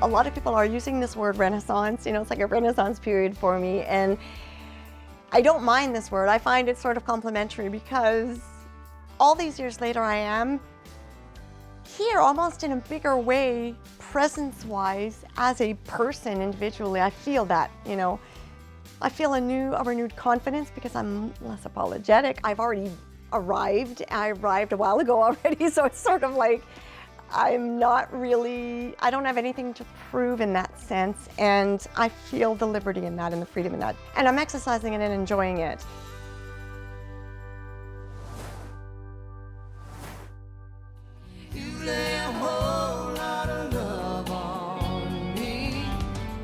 A lot of people are using this word renaissance, it's like a renaissance period for me, and I don't mind this word. I find it sort of complimentary because all these years later I am here almost in a bigger way, presence-wise, as a person individually. I feel that, I feel a renewed confidence because I'm less apologetic. I've already arrived. I arrived a while ago already, so it's sort of like I don't have anything to prove in that sense, and I feel the liberty in that and the freedom in that. And I'm exercising it and enjoying it.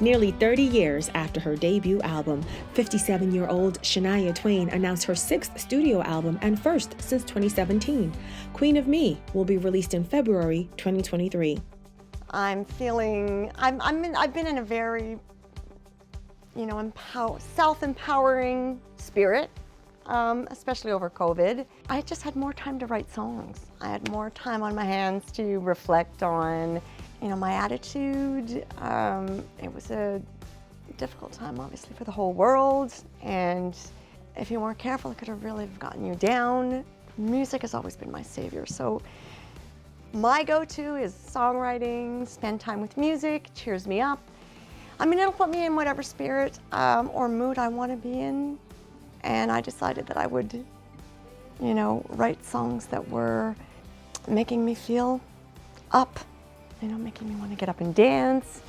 Nearly 30 years after her debut album, 57-year-old Shania Twain announced her 6th studio album and first since 2017. Queen of Me will be released in February 2023. I've been in a very, self-empowering spirit, especially over COVID. I just had more time to write songs. I had more time on my hands to reflect on my attitude. It was a difficult time, obviously, for the whole world. And if you weren't careful, it could have really gotten you down. Music has always been my savior. So my go-to is songwriting, spend time with music, cheers me up. It'll put me in whatever spirit or mood I want to be in. And I decided that I would, write songs that were making me feel up, making me want to get up and dance.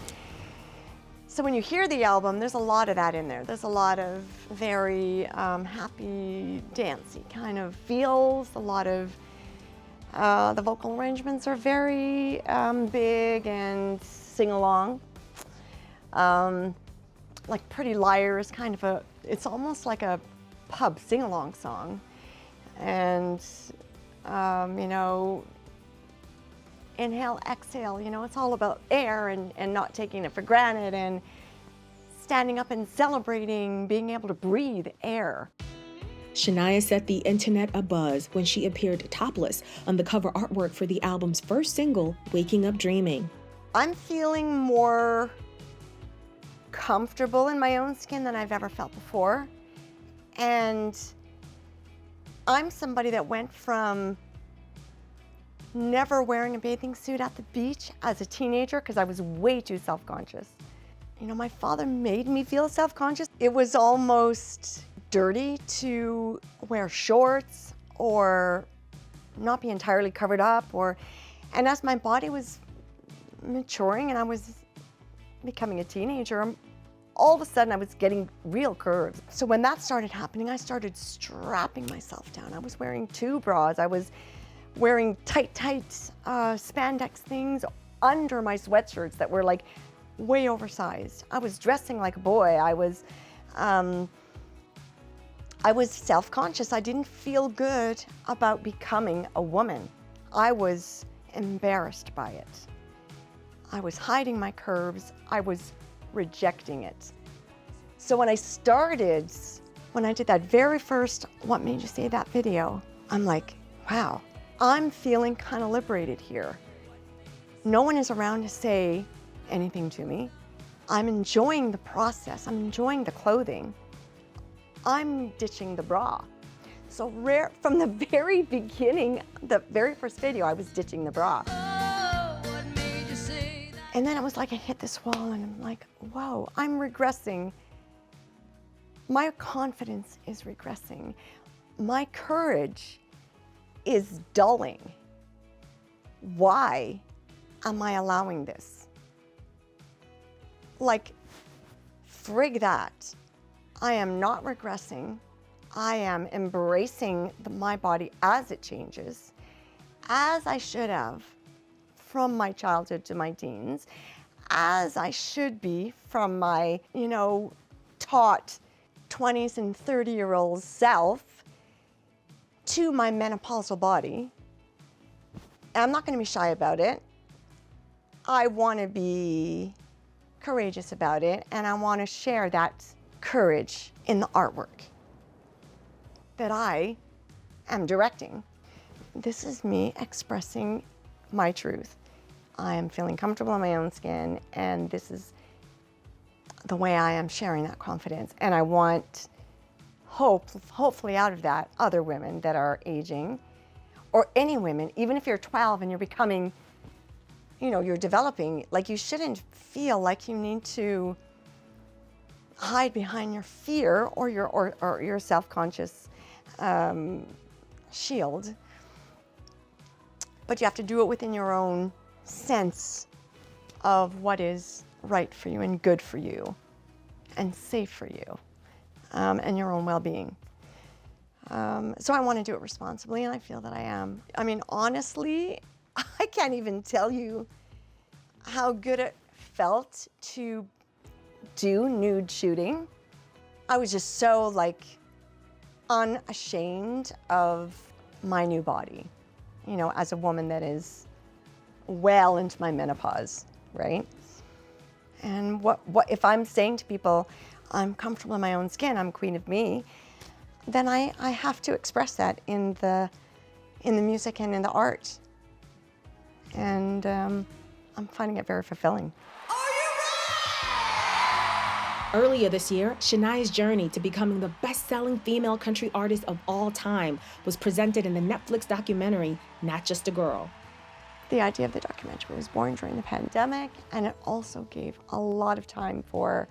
So when you hear the album, there's a lot of that in there. There's a lot of very happy, dancey kind of feels. A lot of the vocal arrangements are very big and sing-along. Like Pretty Liar is kind of it's almost like a pub sing-along song. And, inhale, exhale, it's all about air and not taking it for granted and standing up and celebrating being able to breathe air. Shania set the internet abuzz when she appeared topless on the cover artwork for the album's first single, Waking Up Dreaming. I'm feeling more comfortable in my own skin than I've ever felt before. And I'm somebody that went from never wearing a bathing suit at the beach as a teenager because I was way too self-conscious. My father made me feel self-conscious. It was almost dirty to wear shorts or not be entirely covered up, and as my body was maturing and I was becoming a teenager, all of a sudden I was getting real curves. So when that started happening, I started strapping myself down. I was wearing 2 bras. I was wearing tight spandex things under my sweatshirts that were like way oversized. I was dressing like a boy. I was self-conscious. I didn't feel good about becoming a woman. I was embarrassed by it. I was hiding my curves. I was rejecting it. So when I did that very first What Made You Say That video, I'm like, wow, I'm feeling kind of liberated here. No one is around to say anything to me. I'm enjoying the process. I'm enjoying the clothing. I'm ditching the bra. So from the very beginning, the very first video, I was ditching the bra. And then it was like I hit this wall and I'm like, whoa, I'm regressing. My confidence is regressing. My courage is dulling. Why am I allowing this? Like, frig that. I am not regressing. I am embracing my body as it changes, as I should have from my childhood to my teens, as I should be from my, taught 20s and 30-year-old self to my menopausal body. And I'm not going to be shy about it. I want to be courageous about it, and I want to share that courage in the artwork that I am directing. This is me expressing my truth. I am feeling comfortable in my own skin, and this is the way I am sharing that confidence. And I want hopefully out of that, other women that are aging, or any women, even if you're 12 and you're becoming, you're developing, like, you shouldn't feel like you need to hide behind your fear or your self-conscious shield. But you have to do it within your own sense of what is right for you and good for you and safe for you, and your own well-being. So I want to do it responsibly, and I feel that I am. I mean, honestly, I can't even tell you how good it felt to do nude shooting. I was just so, like, unashamed of my new body, as a woman that is well into my menopause, right? And what if I'm saying to people, I'm comfortable in my own skin, I'm queen of me, then I have to express that in the music and in the art. And I'm finding it very fulfilling. Earlier this year, Shania's journey to becoming the best-selling female country artist of all time was presented in the Netflix documentary, Not Just a Girl. The idea of the documentary was born during the pandemic, and it also gave a lot of time for,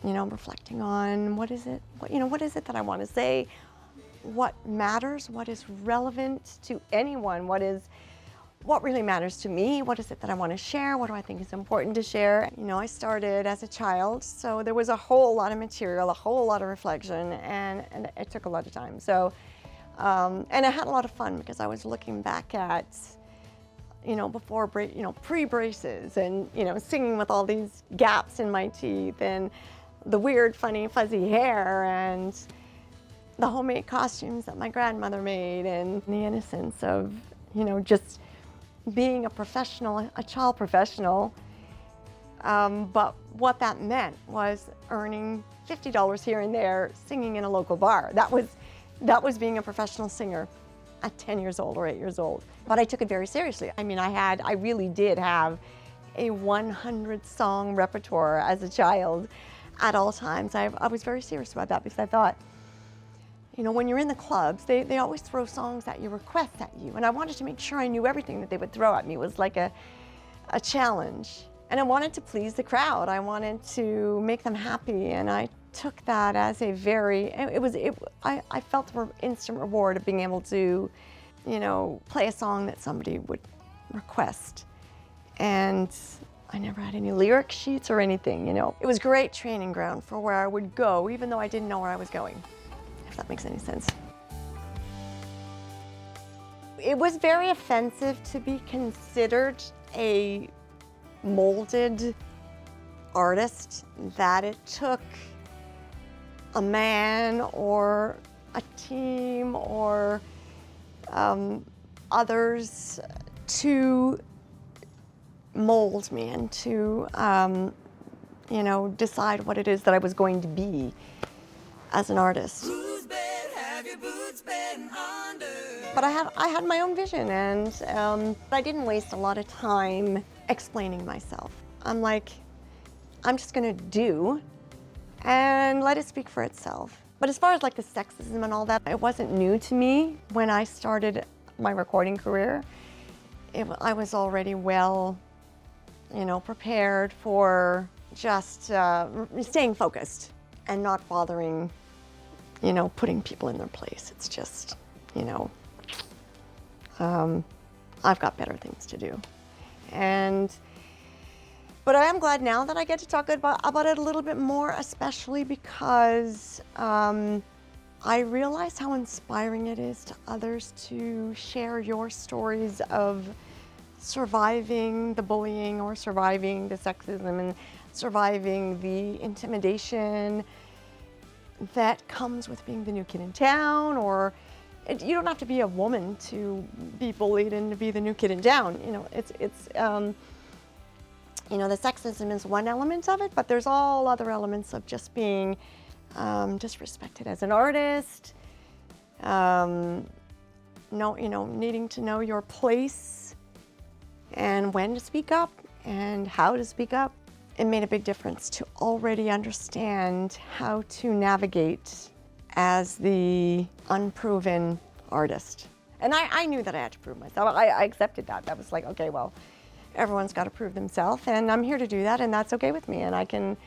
reflecting on what is it that I want to say, what matters, what is relevant to anyone, what really matters to me, what is it that I want to share, what do I think is important to share. I started as a child, so there was a whole lot of material, a whole lot of reflection, and it took a lot of time. So, and I had a lot of fun because I was looking back at, before, pre-braces, and, singing with all these gaps in my teeth, and the weird, funny, fuzzy hair, and the homemade costumes that my grandmother made, and the innocence of, just being a professional, a child professional. But what that meant was earning $50 here and there, singing in a local bar. That was being a professional singer at 10 years old or 8 years old. But I took it very seriously. I mean, I really did have a 100-song repertoire as a child at all times. I was very serious about that because I thought, when you're in the clubs, they always throw songs at you, requests at you, and I wanted to make sure I knew everything that they would throw at me. It was like a challenge. And I wanted to please the crowd. I wanted to make them happy, and I took that as a very, I felt the instant reward of being able to, play a song that somebody would request. And I never had any lyric sheets or anything, It was great training ground for where I would go, even though I didn't know where I was going, if that makes any sense. It was very offensive to be considered a molded artist, that it took a man or a team or others to mold me and to decide what it is that I was going to be as an artist. But I had my own vision, and I didn't waste a lot of time explaining myself. I'm like, I'm just gonna do and let it speak for itself. But as far as like the sexism and all that, it wasn't new to me when I started my recording career. I was already well, prepared for just staying focused and not bothering, putting people in their place. It's just, I've got better things to do. But I am glad now that I get to talk about it a little bit more, especially because I realize how inspiring it is to others to share your stories of surviving the bullying or surviving the sexism and surviving the intimidation that comes with being the new kid in town. Or you don't have to be a woman to be bullied and to be the new kid in town. The sexism is one element of it, but there's all other elements of just being disrespected as an artist, needing to know your place and when to speak up and how to speak up. It made a big difference to already understand how to navigate as the unproven artist. And I knew that I had to prove myself. I accepted that. That was like, okay, well, everyone's got to prove themselves, and I'm here to do that, and that's okay with me, and I can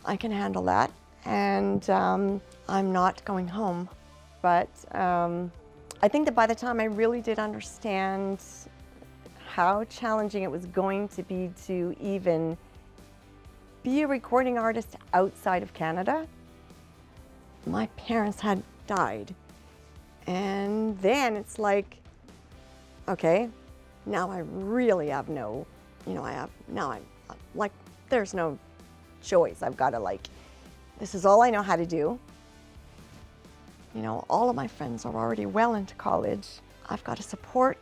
handle that. And I'm not going home. But I think that by the time I really did understand how challenging it was going to be to even be a recording artist outside of Canada, my parents had died. And then it's like, okay, now I really have no, I'm there's no choice. I've got to this is all I know how to do. All of my friends are already well into college. I've got to support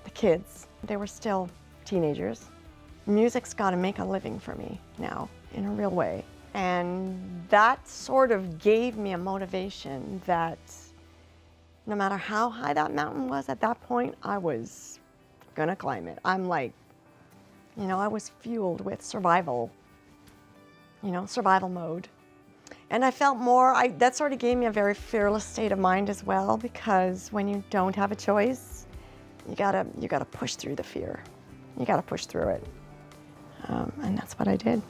the kids. They were still teenagers. Music's got to make a living for me now in a real way. And that sort of gave me a motivation that no matter how high that mountain was at that point, I was gonna climb it. I'm I was fueled with survival, survival mode. And I felt that sort of gave me a very fearless state of mind as well, because when you don't have a choice, you gotta push through the fear. You gotta push through it. And that's what I did.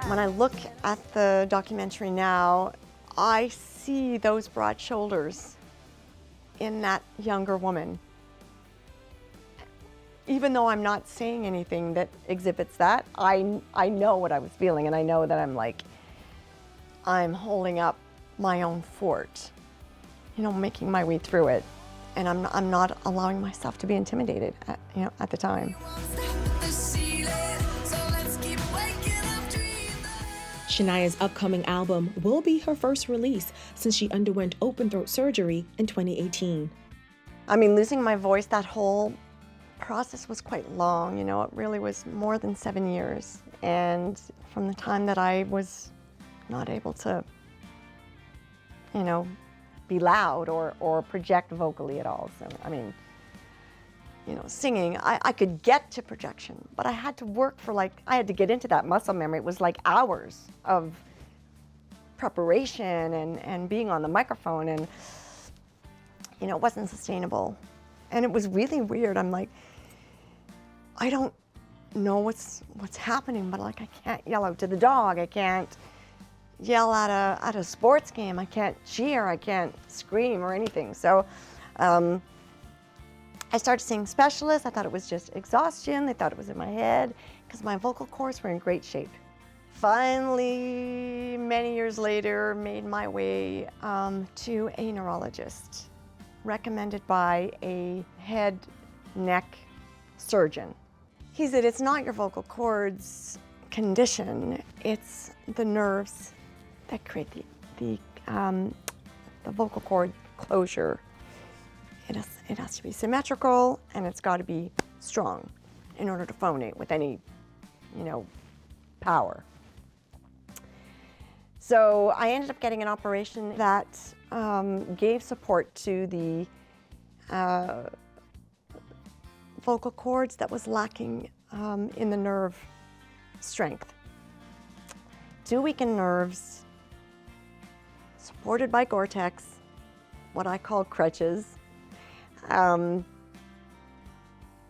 When I look at the documentary now, I see those broad shoulders in that younger woman. Even though I'm not saying anything that exhibits that, I know what I was feeling, and I know that I'm holding up my own fort, making my way through it. And I'm not allowing myself to be intimidated at the time. Shania's upcoming album will be her first release since she underwent open throat surgery in 2018. Losing my voice, that whole process was quite long. It really was more than 7 years. And from the time that I was not able to, be loud or project vocally at all. So, singing, I could get to projection, but I had to work I had to get into that muscle memory. It was hours of preparation and being on the microphone, and, it wasn't sustainable. And it was really weird. I'm like, I don't know what's happening, but I can't yell out to the dog. I can't yell at a sports game. I can't cheer. I can't scream or anything. So I started seeing specialists. I thought it was just exhaustion. They thought it was in my head because my vocal cords were in great shape. Finally, many years later, made my way to a neurologist, recommended by a head neck surgeon. He said, it's not your vocal cords condition, it's the nerves that create the vocal cord closure. It has to be symmetrical, and it's got to be strong in order to phonate with any, power. So I ended up getting an operation that gave support to the vocal cords that was lacking in the nerve strength. 2 weakened nerves, supported by Gore-Tex, what I call crutches, and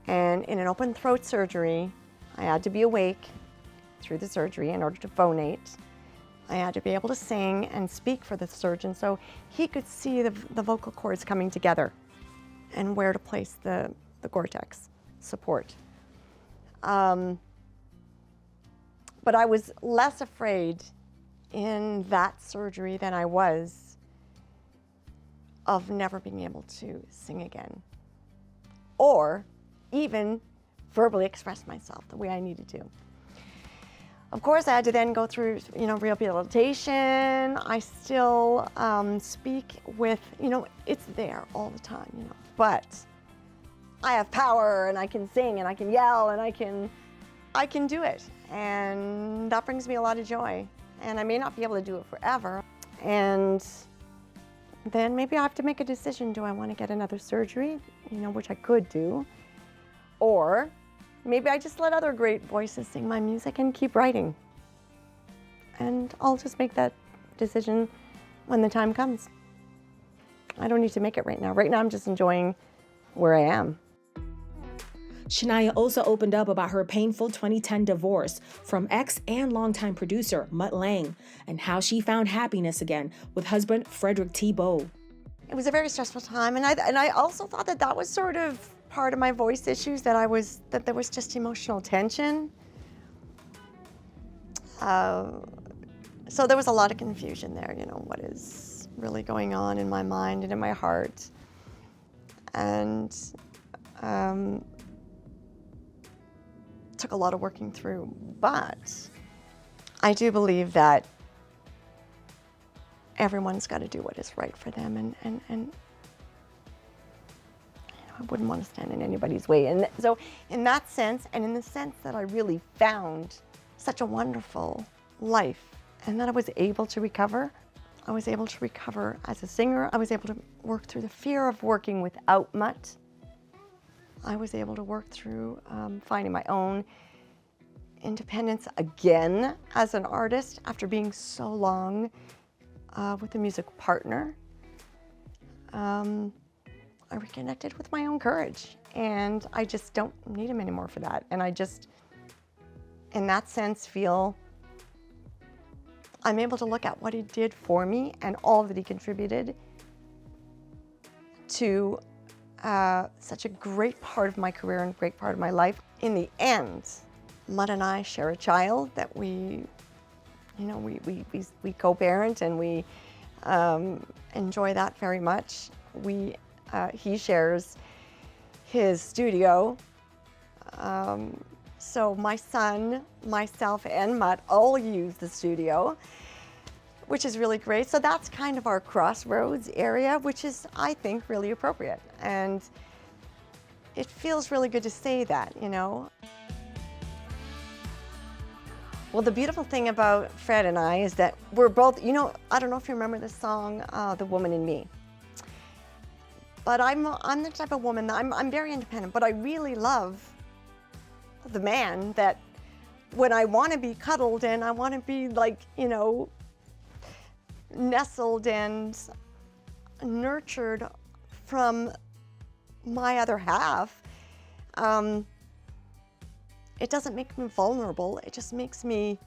in an open throat surgery, I had to be awake through the surgery in order to phonate. I had to be able to sing and speak for the surgeon so he could see the vocal cords coming together and where to place the Gore-Tex support. But I was less afraid in that surgery than I was of never being able to sing again, or even verbally express myself the way I needed to. Of course, I had to then go through, rehabilitation. I still speak with, it's there all the time, but I have power, and I can sing, and I can yell, and I can do it. And that brings me a lot of joy. And I may not be able to do it forever. And then maybe I have to make a decision. Do I want to get another surgery, which I could do, Or maybe I just let other great voices sing my music and keep writing. And I'll just make that decision when the time comes. I don't need to make it right now. Right now I'm just enjoying where I am. Shania also opened up about her painful 2010 divorce from ex and longtime producer Mutt Lange and how she found happiness again with husband Frederick T. Bowe. It was a very stressful time, and I also thought that was sort of part of my voice issues, that there was just emotional tension. So there was a lot of confusion there, what is really going on in my mind and in my heart. And took a lot of working through, but I do believe that everyone's got to do what is right for them, and I wouldn't want to stand in anybody's way. And so in that sense, and in the sense that I really found such a wonderful life, and that I was able to recover as a singer. I was able to work through the fear of working without Mutt. I was able to work through finding my own independence again as an artist after being so long with a music partner. I reconnected with my own courage, and I just don't need him anymore for that. And I just, in that sense, feel I'm able to look at what he did for me and all that he contributed to such a great part of my career and great part of my life. In the end, Mutt and I share a child that we co-parent, and we enjoy that very much. He shares his studio. So my son, myself, and Mutt all use the studio, which is really great. So that's kind of our crossroads area, which is, I think, really appropriate. And it feels really good to say that, Well, the beautiful thing about Fred and I is that we're both, I don't know if you remember the song, The Woman in Me. But I'm the type of woman that I'm very independent, but I really love the man that when I want to be cuddled and I want to be nestled and nurtured from my other half, it doesn't make me vulnerable. It just makes me,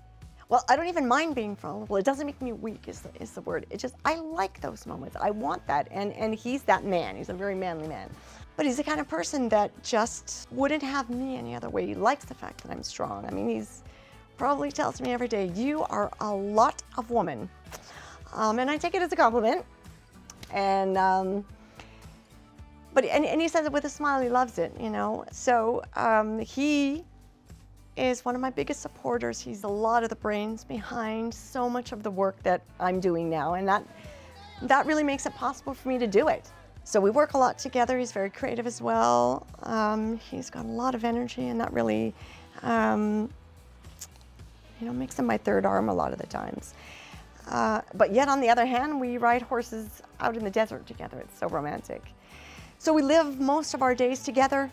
I don't even mind being vulnerable. It doesn't make me weak is the word. I like those moments. I want that. And he's that man. He's a very manly man. But he's the kind of person that just wouldn't have me any other way. He likes the fact that I'm strong. I mean, he's probably tells me every day, you are a lot of woman. And I take it as a compliment. And, but he says it with a smile. He loves it, So he is one of my biggest supporters. He's a lot of the brains behind so much of the work that I'm doing now, and that really makes it possible for me to do it. So we work a lot together. He's very creative as well. He's got a lot of energy, and that really, makes him my third arm a lot of the times. But yet, on the other hand, we ride horses out in the desert together. It's so romantic. So we live most of our days together,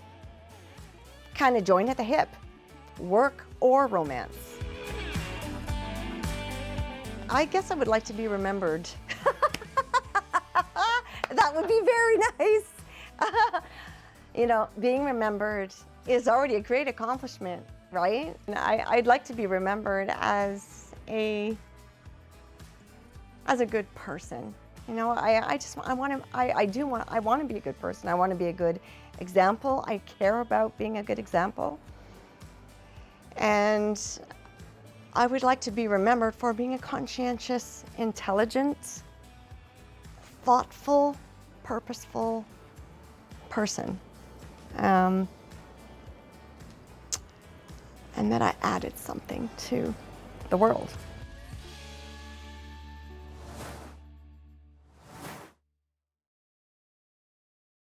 kind of joined at the hip. Work or romance. I guess I would like to be remembered. That would be very nice. Being remembered is already a great accomplishment, right? And I'd like to be remembered as a good person. I want to be a good person. I want to be a good example. I care about being a good example. And I would like to be remembered for being a conscientious, intelligent, thoughtful, purposeful person. And that I added something to the world.